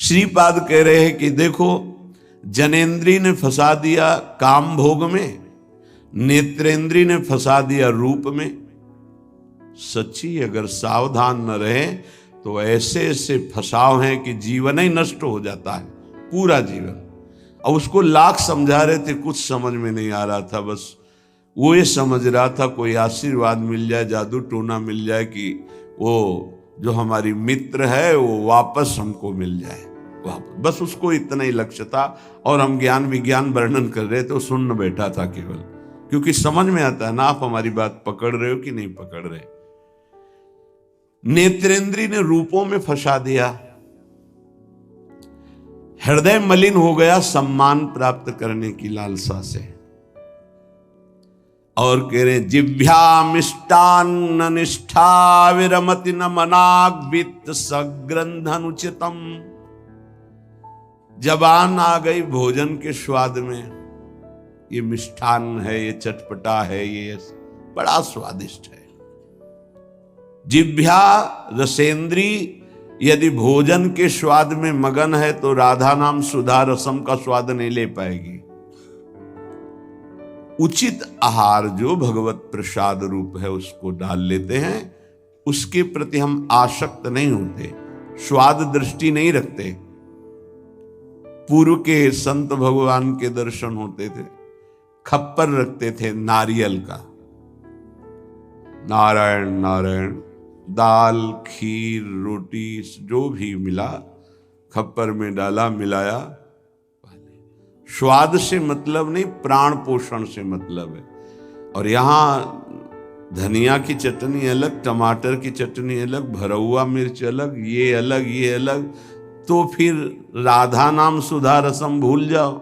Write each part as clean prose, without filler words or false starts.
श्रीपाद कह रहे हैं कि देखो, जनेंद्री ने फंसा दिया काम भोग में, नेत्रेंद्री ने फंसा दिया रूप में। सच्ची अगर सावधान न रहे तो ऐसे ऐसे फंसाव हैं कि जीवन ही नष्ट हो जाता है, पूरा जीवन। अब उसको लाख समझा रहे थे, कुछ समझ में नहीं आ रहा था। बस वो ये समझ रहा था कोई आशीर्वाद मिल जाए, जादू टोना मिल जाए कि वो जो हमारी मित्र है वो वापस हमको मिल जाए वापस। बस उसको इतना ही लक्ष्य था। और हम ज्ञान विज्ञान वर्णन कर रहे थे, वो सुन बैठा था केवल, क्योंकि समझ में आता है ना आप हमारी बात पकड़ रहे हो कि नहीं पकड़ रहे। नेत्रेंद्री ने रूपों में फंसा दिया, हृदय मलिन हो गया सम्मान प्राप्त करने की लालसा से। और कह रहे जिभ्या मिष्टान्न निष्ठा विरमति न मनाग वित्त सग्रंधनुचितम। जबान आ गई भोजन के स्वाद में, ये मिष्ठान्न है, ये चटपटा है, ये बड़ा स्वादिष्ट है। जिभ्या रसेंद्री यदि भोजन के स्वाद में मगन है तो राधा नाम सुधा रसम का स्वाद नहीं ले पाएगी। उचित आहार जो भगवत प्रसाद रूप है उसको डाल लेते हैं, उसके प्रति हम आसक्त नहीं होते, स्वाद दृष्टि नहीं रखते। पूर्व के संत भगवान के दर्शन होते थे, खप्पर रखते थे नारियल का, नारायण नारायण, दाल खीर रोटी जो भी मिला खप्पर में डाला, मिलाया। स्वाद से मतलब नहीं, प्राण पोषण से मतलब है। और यहाँ धनिया की चटनी अलग, टमाटर की चटनी अलग, भरौआ मिर्च अलग, ये अलग ये अलग, तो फिर राधा नाम सुधा रसम भूल जाओ।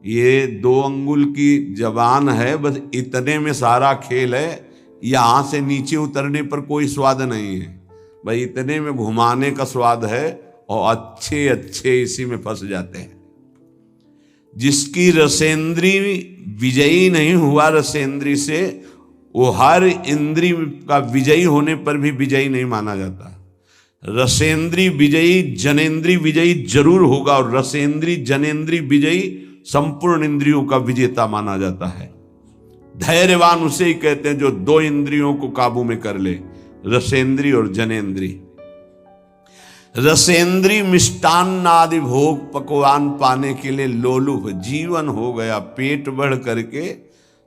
ये 2 अंगुल की जबान है, बस इतने में सारा खेल है। यहां से नीचे उतरने पर कोई स्वाद नहीं है भाई, इतने में घुमाने का स्वाद है। और अच्छे अच्छे इसी में फंस जाते हैं। जिसकी रसेंद्री विजयी नहीं हुआ रसेंद्री से, वो हर इंद्री का विजयी होने पर भी विजयी नहीं माना जाता। रसेंद्री विजयी जनेंद्री विजयी जरूर होगा, और रसेंद्री जनेंद्री विजयी संपूर्ण इंद्रियों का विजेता माना जाता है। धैर्यवान उसे ही कहते हैं जो 2 इंद्रियों को काबू में कर ले, रसेंद्री और जनेंद्री। रसेंद्री मिष्टान्न आदि भोग पकवान पाने के लिए लोलुप जीवन हो गया, पेट बढ़ करके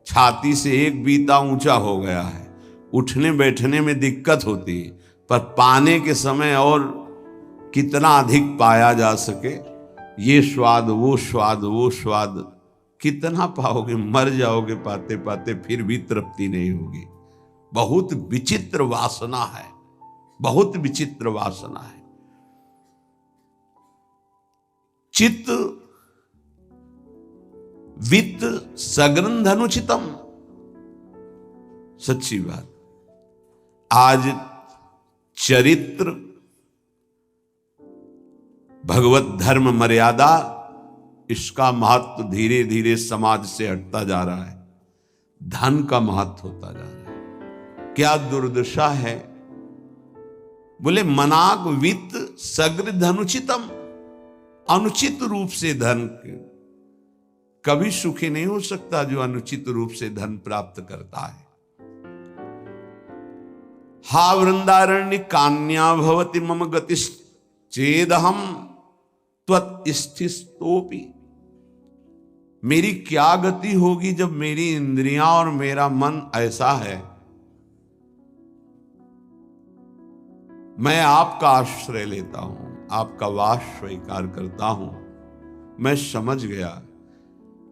छाती से एक बीता ऊंचा हो गया है। उठने बैठने में दिक्कत होती है, पर पाने के समय और कितना अधिक पाया जा सके, ये स्वाद वो स्वाद वो स्वाद कितना पाओगे, मर जाओगे पाते पाते, फिर भी तृप्ति नहीं होगी। बहुत विचित्र वासना है, बहुत विचित्र वासना है। चित्त वित्त सग्रंध अनुचितम। सच्ची बात, आज चरित्र भगवत धर्म मर्यादा इसका महत्व धीरे धीरे समाज से हटता जा रहा है, धन का महत्व होता जा रहा है। क्या दुर्दशा है। बोले मनाग वित्त सग्र धनुचितम। अनुचित रूप से धन कभी सुखी नहीं हो सकता जो अनुचित रूप से धन प्राप्त करता है। हा वृंदारण्य कान्या भवति मम गतिश्चेदहम त्वत्स्थितोपि। मेरी क्या गति होगी जब मेरी इंद्रियां और मेरा मन ऐसा है। मैं आपका आश्रय लेता हूं, आपका वास स्वीकार करता हूं। मैं समझ गया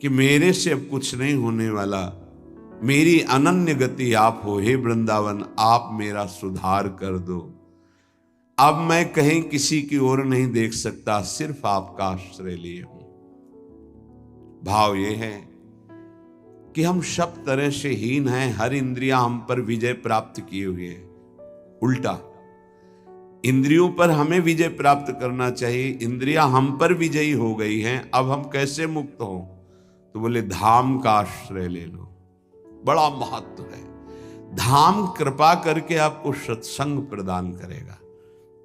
कि मेरे से अब कुछ नहीं होने वाला, मेरी अनन्य गति आप हो। हे वृंदावन, आप मेरा सुधार कर दो। अब मैं कहीं किसी की ओर नहीं देख सकता, सिर्फ आपका आश्रय लिए हूं। भाव ये है कि हम सब तरह से हीन हैं, हर इंद्रियां हम पर विजय प्राप्त किए हुए है। उल्टा इंद्रियों पर हमें विजय प्राप्त करना चाहिए, इंद्रियां हम पर विजयी हो गई हैं। अब हम कैसे मुक्त हों? तो बोले धाम का आश्रय ले लो, बड़ा महत्व है। धाम कृपा करके आपको सत्संग प्रदान करेगा।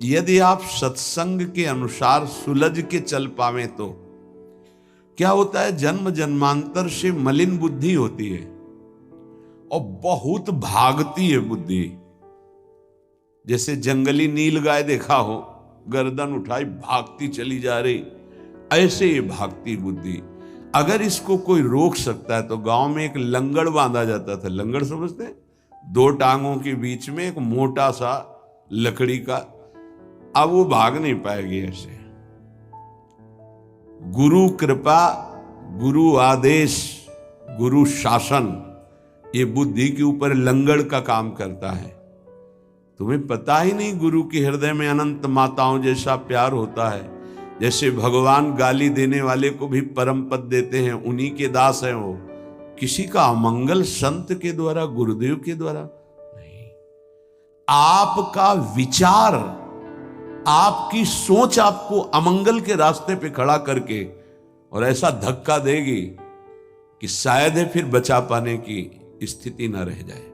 यदि आप सत्संग के अनुसार सुलझ के चल पावे तो क्या होता है, जन्म जन्मांतर से मलिन बुद्धि होती है और बहुत भागती है बुद्धि। जैसे जंगली नील गाय देखा हो, गर्दन उठाई भागती चली जा रही, ऐसे ये भागती बुद्धि। अगर इसको कोई रोक सकता है तो गांव में एक लंगड़ बांधा जाता था। लंगड़ समझते हैं? 2 टांगों के बीच में एक मोटा सा लकड़ी का। अब वो भाग नहीं पाएगी ऐसे। गुरु कृपा, गुरु आदेश, गुरु शासन, ये बुद्धि के ऊपर लंगड़ का काम करता है। तुम्हें पता ही नहीं गुरु के हृदय में अनंत माताओं जैसा प्यार होता है। जैसे भगवान गाली देने वाले को भी परम पद देते हैं, उन्हीं के दास हैं वो। किसी का अमंगल संत के द्वारा, गुरुदेव के द्वारा नहीं। आपका विचार, आपकी सोच आपको अमंगल के रास्ते पे खड़ा करके और ऐसा धक्का देगी कि शायद है फिर बचा पाने की स्थिति न रह जाए।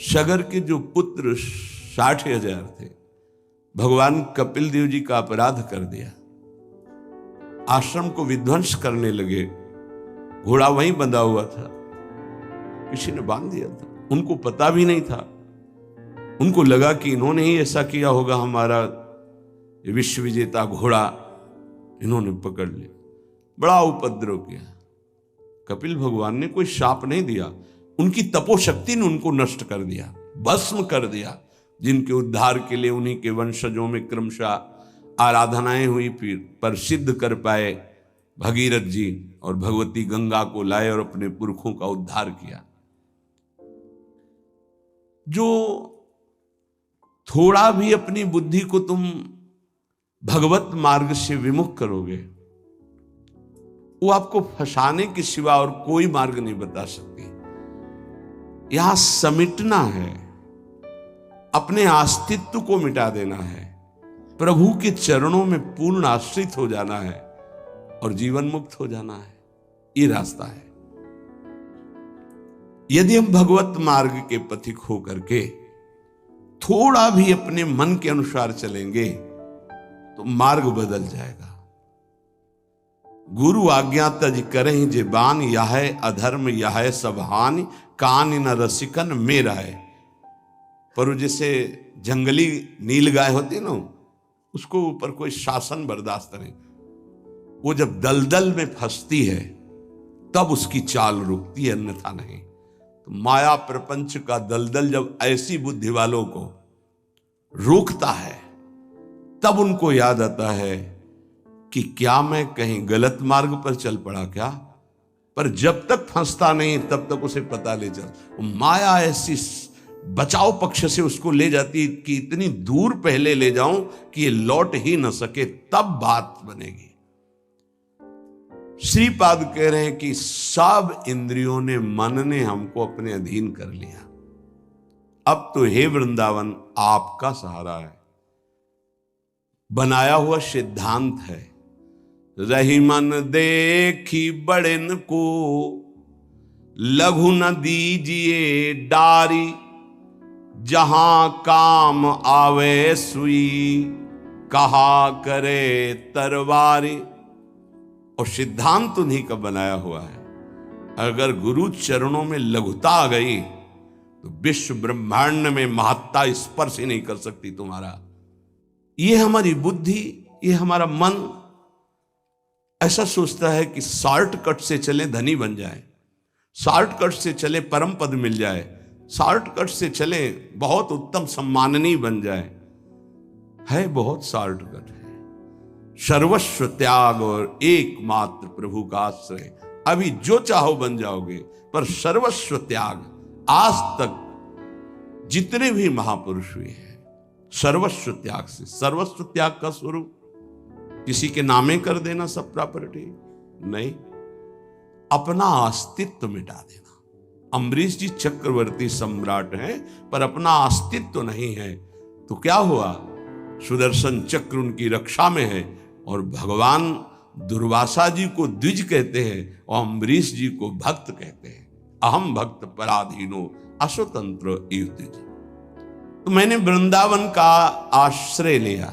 सगर के जो पुत्र 60,000 थे, भगवान कपिल देव जी का अपराध कर दिया, आश्रम को विध्वंस करने लगे। घोड़ा वहीं बंधा हुआ था, किसी ने बांध दिया था, उनको पता भी नहीं था। उनको लगा कि इन्होंने ही ऐसा किया होगा, हमारा विश्व विजेता घोड़ा इन्होंने पकड़ लिया। बड़ा उपद्रव किया। कपिल भगवान ने कोई शाप नहीं दिया, उनकी तपोशक्ति ने उनको नष्ट कर दिया, भस्म कर दिया। जिनके उद्धार के लिए उन्हीं के वंशजों में क्रमशः आराधनाएं हुई, फिर पर सिद्ध कर पाए भगीरथ जी और भगवती गंगा को लाए और अपने पुरखों का उद्धार किया। जो थोड़ा भी अपनी बुद्धि को तुम भगवत मार्ग से विमुख करोगे, वो आपको फंसाने के सिवा और कोई मार्ग नहीं बता सकती। यहां समिटना है, अपने अस्तित्व को मिटा देना है, प्रभु के चरणों में पूर्ण आश्रित हो जाना है और जीवन मुक्त हो जाना है। ये रास्ता है। यदि हम भगवत मार्ग के पथिक हो करके थोड़ा भी अपने मन के अनुसार चलेंगे तो मार्ग बदल जाएगा। गुरु आज्ञा तज करहि जे बान, यह अधर्म यह सब हानि, कान न रसिकन मेरा है। पर जैसे जंगली नील गाय होती है ना, उसको ऊपर कोई शासन बर्दाश्त नहीं। वो जब दलदल में फंसती है तब उसकी चाल रुकती है, अन्यथा नहीं। तो माया प्रपंच का दलदल जब ऐसी बुद्धि वालों को रोकता है, तब उनको याद आता है कि क्या मैं कहीं गलत मार्ग पर चल पड़ा क्या। पर जब तक फंसता नहीं तब तक उसे पता ले चल। माया ऐसी बचाव पक्ष से उसको ले जाती कि इतनी दूर पहले ले जाऊं कि ये लौट ही न सके, तब बात बनेगी। श्रीपाद कह रहे हैं कि सब इंद्रियों ने, मन ने हमको अपने अधीन कर लिया। अब तो हे वृंदावन आपका सहारा है। बनाया हुआ सिद्धांत है, रही मन देखी बड़न को, लघु न दीजिए डारी, जहां काम आवे सुई, कहा करे तरवारी। और सिद्धांत उन्हीं का बनाया हुआ है। अगर गुरु चरणों में लघुता आ गई तो विश्व ब्रह्मांड में महत्ता स्पर्श ही नहीं कर सकती तुम्हारा। ये हमारी बुद्धि, ये हमारा मन ऐसा सोचता है कि शॉर्टकट से चले धनी बन जाए, शॉर्टकट से चले परम पद मिल जाए, शॉर्टकट से चले बहुत उत्तम सम्माननीय बन जाए। है बहुत शॉर्टकट है। सर्वस्व त्याग और एकमात्र प्रभु का आश्रय। अभी जो चाहो बन जाओगे, पर सर्वस्व त्याग। आज तक जितने भी महापुरुष हुए हैं सर्वस्व त्याग से। सर्वस्व त्याग का स्वरूप किसी के नामे कर देना सब प्रॉपर्टी नहीं, अपना अस्तित्व मिटा देना। अम्बरीश जी चक्रवर्ती सम्राट हैं पर अपना अस्तित्व नहीं है, तो क्या हुआ? सुदर्शन चक्र उनकी रक्षा में है और भगवान दुर्वासा जी को द्विज कहते हैं और अम्बरीश जी को भक्त कहते हैं। अहम भक्त पराधीनो अस्वतंत्र इव द्विज। तो मैंने वृंदावन का आश्रय लिया,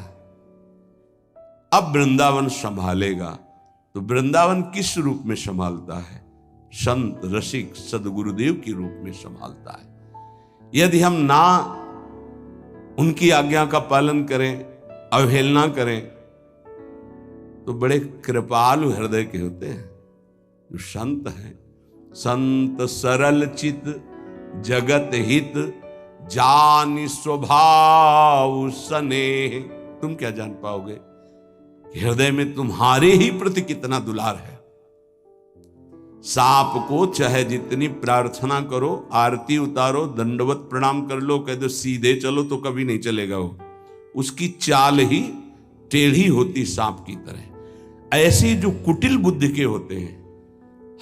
अब वृंदावन संभालेगा। तो वृंदावन किस रूप में संभालता है? संत रसिक सदगुरुदेव के रूप में संभालता है। यदि हम ना उनकी आज्ञा का पालन करें, अवहेलना करें, तो बड़े कृपालु हृदय के होते हैं जो संत हैं। संत सरल चित जगत हित जानि स्वभाव स्नेह। तुम क्या जान पाओगे कि हृदय में तुम्हारे ही प्रति कितना दुलार है। सांप को चाहे जितनी प्रार्थना करो, आरती उतारो, दंडवत प्रणाम कर लो, कह दो सीधे चलो, तो कभी नहीं चलेगा वो। उसकी चाल ही टेढ़ी होती सांप की तरह। ऐसे जो कुटिल बुद्धि के होते हैं,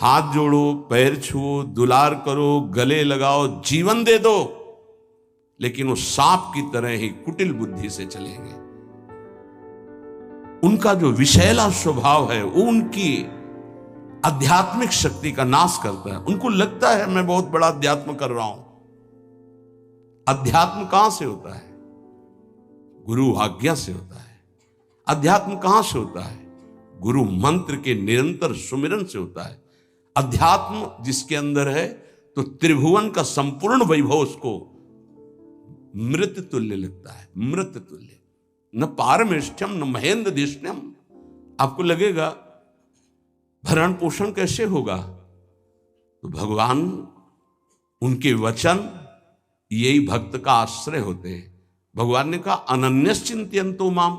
हाथ जोड़ो, पैर छुओ, दुलार करो, गले लगाओ, जीवन दे दो, लेकिन वो सांप की तरह ही कुटिल बुद्धि से चलेंगे। उनका जो विषैला स्वभाव है वो उनकी आध्यात्मिक शक्ति का नाश करता है। उनको लगता है मैं बहुत बड़ा अध्यात्म कर रहा हूं। अध्यात्म कहां से होता है? गुरु आज्ञा से होता है। अध्यात्म कहां से होता है? गुरु मंत्र के निरंतर सुमिरन से होता है। अध्यात्म जिसके अंदर है तो त्रिभुवन का संपूर्ण वैभव उसको मृत तुल्य लगता है। मृत तुल्य, न पारमेष्ठ्यम न महेंद्र दिष्ण्यम। आपको लगेगा भरण पोषण कैसे होगा? तो भगवान, उनके वचन यही भक्त का आश्रय होते हैं। भगवान ने कहा अनन्यस चिंतयन्तो माम,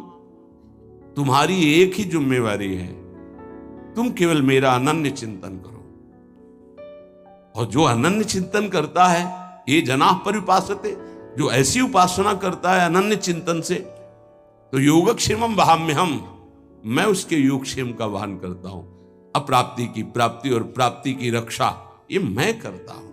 तुम्हारी एक ही जिम्मेवारी है, तुम केवल मेरा अनन्य चिंतन करो। और जो अनन्य चिंतन करता है, ये जनाः पर्युपासते, जो ऐसी उपासना करता है अनन्य चिंतन से, तो योगक्षेमम वहाम्यहम, मैं उसके योगक्षेम का वहन करता हूं। अप्राप्ति की प्राप्ति और प्राप्ति की रक्षा ये मैं करता हूं।